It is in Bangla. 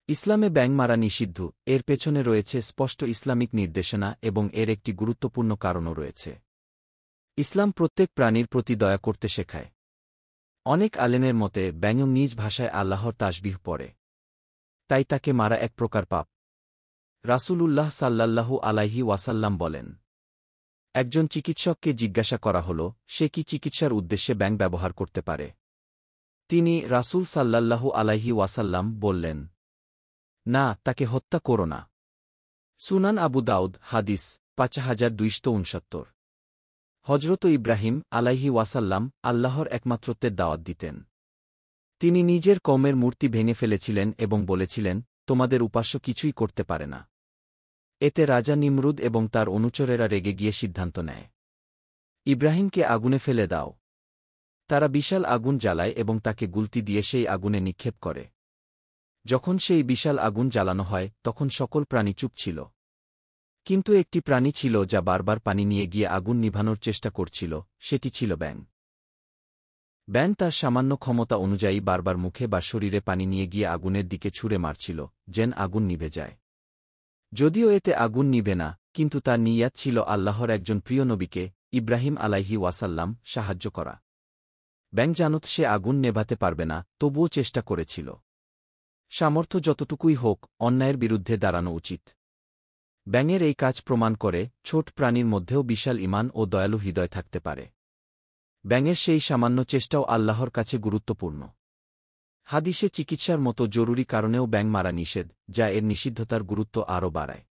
ইসলামে ব্যাঙ মারা নিষিদ্ধ, এর পেছনে রয়েছে স্পষ্ট ইসলামিক নির্দেশনা এবং এর একটি গুরুত্বপূর্ণ কারণও রয়েছে। ইসলাম প্রত্যেক প্রাণীর প্রতি দয়া করতে শেখায়। অনেক আলেমের মতে ব্যাঙ নিজ ভাষায় আল্লাহর তাসবিহ পড়ে, তাই তাকে মারা এক প্রকার পাপ। রাসূলুল্লাহ সাল্লাল্লাহু আলাইহি ওয়াসাল্লাম বলেন, একজন চিকিৎসককে জিজ্ঞাসা করা হল, সে কি চিকিৎসার উদ্দেশ্যে ব্যাঙ ব্যবহার করতে পারে? তিনি রাসূল সাল্লাল্লাহু আলাইহি ওয়াসাল্লাম বললেন, না, তাকে হত্যা করো না। সুনান আবু দাউদ হাদিস ৫২৬৯। হজরত ইব্রাহিম আলাইহি ওয়াসাল্লাম আল্লাহর একমাত্রত্বের দাওয়াত দিতেন। তিনি নিজের কওমের মূর্তি ভেঙে ফেলেছিলেন এবং বলেছিলেন, তোমাদের উপাস্য কিছুই করতে পারে না। এতে রাজা নিমরুদ এবং তার অনুচরেরা রেগে গিয়ে সিদ্ধান্ত নেয়, ইব্রাহিমকে আগুনে ফেলে দাও। তারা বিশাল আগুন জ্বালায় এবং তাকে গুলতি দিয়ে সেই আগুনে নিক্ষেপ করে। যখন সেই বিশাল আগুন জ্বালানো হয় তখন সকল প্রাণী চুপ ছিল, কিন্তু একটি প্রাণী ছিল যা বারবার পানি নিয়ে গিয়ে আগুন নিভানোর চেষ্টা করছিল, সেটি ছিল ব্যাঙ। ব্যাঙ তার সামান্য ক্ষমতা অনুযায়ী বারবার মুখে বা শরীরে পানি নিয়ে গিয়ে আগুনের দিকে ছুঁড়ে মারছিল, যেন আগুন নিভে যায়। যদিও এতে আগুন নিভে না, কিন্তু তার নিয়াত ছিল আল্লাহর একজন প্রিয় নবীকে, ইব্রাহিম আলাইহি ওয়াসাল্লাম, সাহায্য করা। ব্যাঙ জানত সে আগুন নেভাতে পারবে না, তবুও চেষ্টা করেছিল। সামর্থ্য যতটুকুই হোক, অন্যায়ের বিরুদ্ধে দাঁড়ানো উচিত। ব্যাঙের এই কাজ প্রমাণ করে, ছোট প্রাণীর মধ্যেও বিশাল ঈমান ও দয়ালু হৃদয় থাকতে পারে। ব্যাঙের সেই সামান্য চেষ্টাও আল্লাহর কাছে গুরুত্বপূর্ণ। হাদিসে চিকিৎসার মতো জরুরি কারণেও ব্যাঙ মারা নিষেধ, যা এর নিষিদ্ধতার গুরুত্ব আরও বাড়ায়।